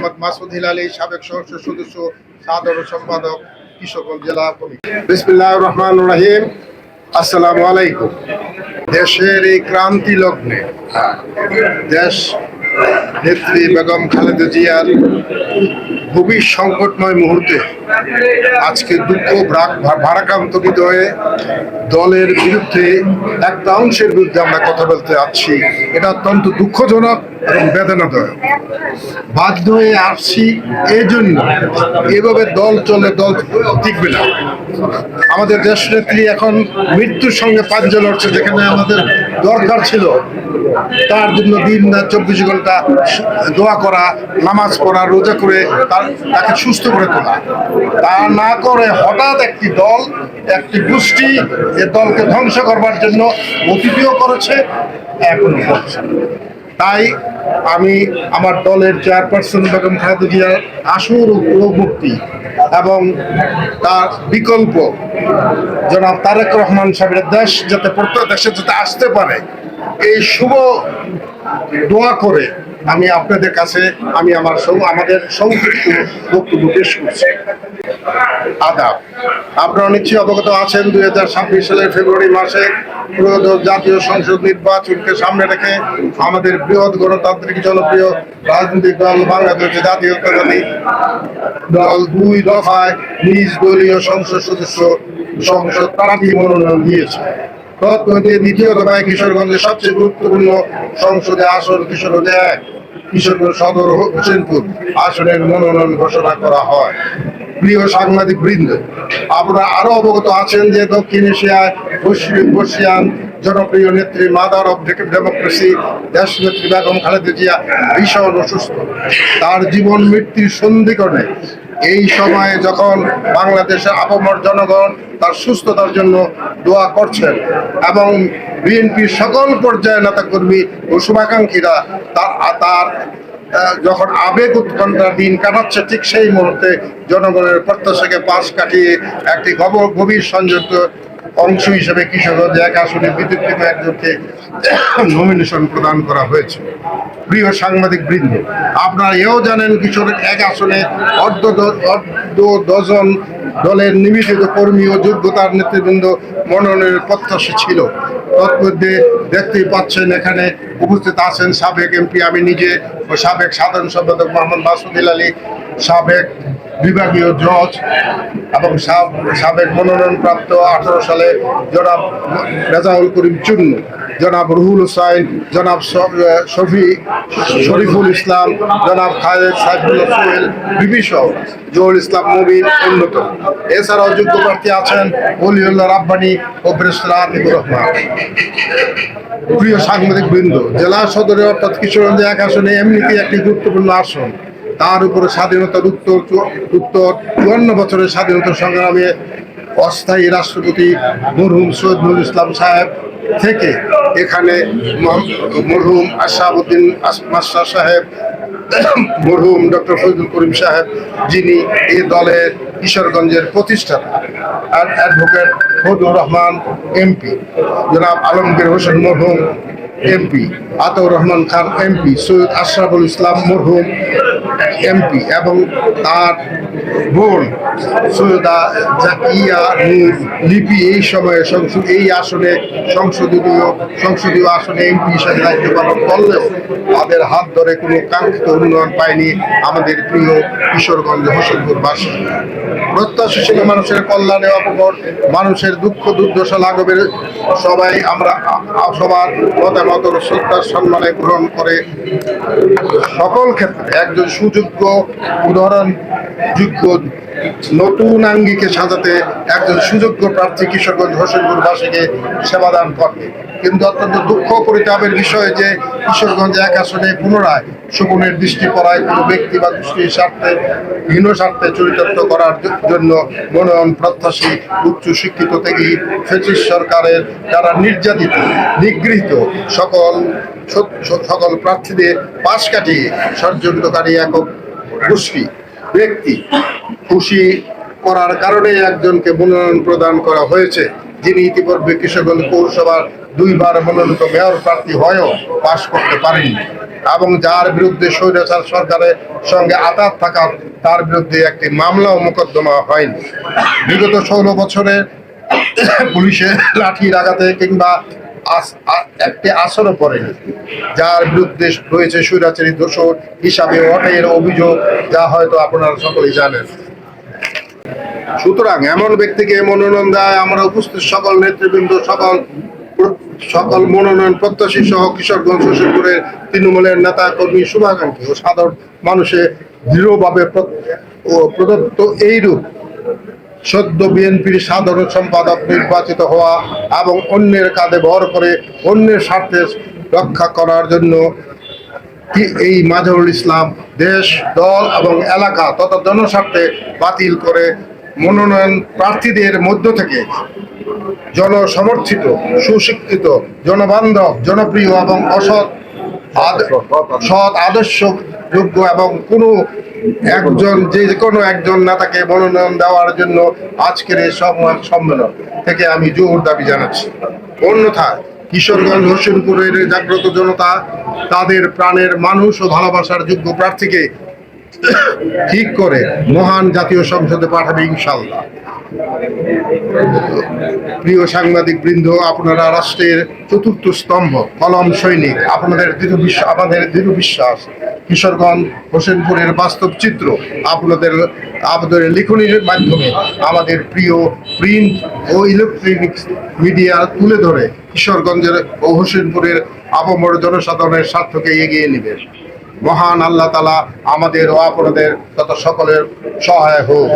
মোহাম্মদ মাসুদ হিলালী, সাবেক সংসদ সদস্য, সাধারণ সম্পাদক, কিশোরগঞ্জ জেলা কমিটি। বিসমিল্লাহির রহমানির রহিম। আসসালামু আলাইকুম। দেশের এই ক্রান্তি লগ্নে দেশ নেত্রী বেগম খালেদা জিয়ার খুবই সংকটময় মুহূর্তে আজকে দুঃখ ভারাক্রান্ত হৃদয়ে দলের বিরুদ্ধে একটা অংশের বিরুদ্ধে আমরা কথা বলতে যাচ্ছি। এটা অত্যন্ত দুঃখজনক এবং বেদনাদায়ক। বাধ্য হয়ে আসছি এই জন্য, এভাবে দল চলে দল টিকবে না। আমাদের দেশ নেত্রী এখন মৃত্যুর সঙ্গে পাঞ্জা লড়ছে, যেখানে আমাদের দরকার ছিল তার জন্য দিন না 24 ঘন্টা দোয়া করা, নামাজ পড়া, রোজা করে তাকে সুস্থ করে তোলা। তা না করে হঠাৎ একটি দল, একটি গোষ্ঠী এ দলকে ধ্বংস করবার জন্য অতীতও করেছে, এখনো করছে। তাই আমি আমার দলের চেয়ারপারসন বেগম খালেদা জিয়ার আশুর মুক্তি এবং তার বিকল্প জনাব তারেক রহমান সাহেবের দেশে যাতে আসতে পারে, এই শুভ দোয়া করে আমি আপনাদের কাছে আমাদের সংক্ষিপ্ত বক্তব্য পেশ করছি। আদাব। আপনারা নিশ্চয়ই অবগত আছেন 2026 সালের ফেব্রুয়ারি মাসে ত্রয়োদশ জাতীয় সংসদ নির্বাচনকে সামনে রেখে আমাদের বৃহৎ গণতান্ত্রিক জনপ্রিয় রাজনৈতিক দল বাংলাদেশ জাতীয়তাবাদী দল 2 দফায় নিজ দলীয় সংসদ সদস্য সংসদ প্রার্থী মনোনয়ন দিয়েছে। তৎমধ্যে দ্বিতীয় দফায় কিশোরগঞ্জের সবচেয়ে গুরুত্বপূর্ণ সংসদে আসন কিশোরগঞ্জ 1, কিশোরগঞ্জ সদর হোসেনপুর আসনের মনোনয়ন ঘোষণা করা হয়। প্রিয় সাংবাদিক বৃন্দ, আপনারা আরো অবগত আছেন যে দক্ষিণ এশিয়ায় বর্ষিয়ান জনপ্রিয় নেত্রী, মাদার অব ডেমোক্রেসি দেশনেত্রী বেগম খালেদা জিয়া ভীষণ অসুস্থ। তার জীবন মৃত্যুর সন্ধিক্ষণে এই সময়ে যখন বাংলাদেশের আপামর জনগণ তার সুস্থতার জন্য দোয়া করছেন এবং বিএনপির সকল পর্যায়ের নেতাকর্মী ও শুভাকাঙ্ক্ষীরা তার যখন আবেগ উৎকণ্ঠার দিন কাটাচ্ছে, ঠিক সেই মুহূর্তে জনগণের প্রত্যাশাকে পাশ কাটিয়ে একটি গভীর সংযুক্ত অংশ হিসেবে কিশোরগঞ্জ 1 আসনে বিতর্কিত একজনকে নমিনেশন প্রদান করা হয়েছে। প্রিয় সাংবাদিক বৃন্দ, আপনারা এও জানেন কিশোরগঞ্জ 1 আসনে অর্ধ ডজন দলের নিবেদিত কর্মী ও যোগ্যতার নেতৃবৃন্দ মনোনয়নের প্রত্যাশী ছিল। তৎমধ্যে দেখতেই পাচ্ছেন এখানে উপস্থিত আছেন সাবেক এমপি আমি নিজে ও সাবেক সাধারণ সম্পাদক মোহাম্মদ মাসুদ হিলালী, সাবেক বিভাগীয় জজ এবং সাবেক মনোনয়নপ্রাপ্ত 18 সালে জনাব রেজাউল করিম চুন্নু, জনাব রুহুল হুসাইন, জনাব শরীফুল ইসলাম, জনাব খালেদ সাইফুল্লাহ সোহেল, বিবিসহ জহুরুল ইসলাম মুবিন অন্যতম। এছাড়াও যোগ্য প্রার্থী আছেন ওলিউল্লাহ রাব্বানী ও ব্যারিস্টার আতিকুর রহমান। প্রিয় সাংবাদিক বৃন্দ, জেলা সদরে অর্থাৎ কিশোরগঞ্জ 1 আসনে এমনিতেই একটি গুরুত্বপূর্ণ আসন। তার উপরে স্বাধীনতার উত্তর 54 বছরের স্বাধীনতা সংগ্রামে অস্থায়ী রাষ্ট্রপতি মরহুম সৈয়দ নজরুল ইসলাম সাহেব থেকে এখানে মরহুম আশরাফুদ্দিন মাস্টার সাহেব, মরহুম ডক্টর ফজলুল করিম সাহেব, যিনি এই দলের কিশোরগঞ্জের প্রতিষ্ঠাতা, আর অ্যাডভোকেট ফজলুর রহমান এমপি, জনাব আলমগীর হোসেন মরহুম এমপি, আতাউর রহমান খান এমপি, সৈয়দ আশরাফুল ইসলাম মরহুম এমপি এবং তার বোন সৈয়দা জাকিয়া নূর লিপি এই সময়ে এই আসনে সংসদীয় আসনে এমপি হিসেবে দায়িত্ব পালন করলেও তাদের হাত ধরে কোনো কাঙ্ক্ষিত উন্নয়ন পায়নি আমাদের প্রিয় কিশোরগঞ্জ হোসেনপুরবাসী। প্রত্যাশী ছিল মানুষের কল্যাণে অপর মানুষের দুঃখ দুর্দশা লাঘবের। সবাই আমরা সবার মতামত শ্রদ্ধার সম্মানে গ্রহণ করে সকল ক্ষেত্রে একজন সুযোগ্য উদাহরণযোগ্য নতুন আঙ্গিকে সাজাতে একজন সুযোগ্য প্রার্থী কিশোরগঞ্জ হোসেনপুরবাসীকে সেবাদান করবে। কিন্তু অত্যন্ত দুঃখ পরিতাপের বিষয় যে কিশোরগঞ্জ 1 আসনে পুনরায় শোভনের দৃষ্টি পড়ায় কোনো ব্যক্তি বা গোষ্ঠীর স্বার্থে হীন স্বার্থে চরিতার্থ করার জন্য মনোনয়ন প্রত্যাশী উচ্চ শিক্ষিত থেকে ফ্যাসিস্ট সরকারের দ্বারা নির্যাতিত নিগৃহীত সকল প্রার্থীদের পাশ কাটিয়ে ষড়যন্ত্রকারী একক গোষ্ঠী ব্যক্তি খুশি করার কারণে একজনকে মনোনয়ন প্রদান করা হয়েছে, যিনি ইতিপূর্বে কিশোরগঞ্জ পৌরসভার 2 বার মনোনীত মেয়র প্রার্থী হয়েও পাশ করতে পারেননি। এবং যার বিরুদ্ধে স্বৈরাচার সরকারের সঙ্গে আঘাত থাকার তার বিরুদ্ধে একটি মামলা ও মোকদ্দমা হয়নি। বিগত 16 বছরে পুলিশের লাঠির আঘাতে কিংবা একটি আসরও পড়েনি। যার বিরুদ্ধে রয়েছে স্বৈরাচারী দোষর হিসাবে অটের অভিযোগ, যা হয়তো আপনারা সকলেই জানেন। সুতরাং এমন ব্যক্তিকে মনোনয়ন দেয় আমরা উপস্থিত সকল নেতৃবৃন্দ, সকল মনোনয়ন প্রত্যাশী সহ কিশোরগঞ্জ হোসেনপুরের তৃণমূলের নেতা কর্মী, শুভাকাঙ্ক্ষী ও সাধারণ মানুষের দৃঢ়ভাবে প্রদত্ত এইরূপ সদ্য বিএনপির সাধারণ সম্পাদক নির্বাচিত হওয়া এবং অন্যের কাঁধে ভর করে অন্যের স্বার্থে রক্ষা করার জন্য এই মাজহারুল ইসলাম দেশ, দল এবং এলাকা তথা জনস্বার্থে বাতিল করে মনোনয়ন প্রার্থীদের মধ্য থেকে জনসমর্থিত, সুশিক্ষিত, জনবান্ধব, জনপ্রিয় এবং সৎ আদর্শ যোগ্য এবং যে কোনো একজন নেতাকে মনোনয়ন দেওয়ার জন্য আজকের এই সম্মেলন থেকে আমি জোর দাবি জানাচ্ছি। অন্যথায় কিশোরগঞ্জ হোসেনপুরের জাগ্রত জনতা তাদের প্রাণের মানুষ ও ভালোবাসার যোগ্য প্রার্থীকে ঠিক করে মহান জাতীয় সংসদে পাঠাবে ইনশাআল্লাহ। প্রিয় সাংবাদিক বৃন্দ, আপনারা রাষ্ট্রের চতুর্থ স্তম্ভ, কলম সৈনিক। আমাদের দৃঢ় বিশ্বাস কিশোরগঞ্জ হোসেনপুরের বাস্তব চিত্র আপনাদের লিখনির মাধ্যমে আমাদের প্রিয় প্রিন্ট ও ইলেকট্রনিক মিডিয়া তুলে ধরে কিশোরগঞ্জের ও হোসেনপুরের আপামর জনসাধারণের স্বার্থকে এগিয়ে নেবে। মহান আল্লাহ তাআলা আমাদের ও আপনাদের তথা সকলের সহায় হোক।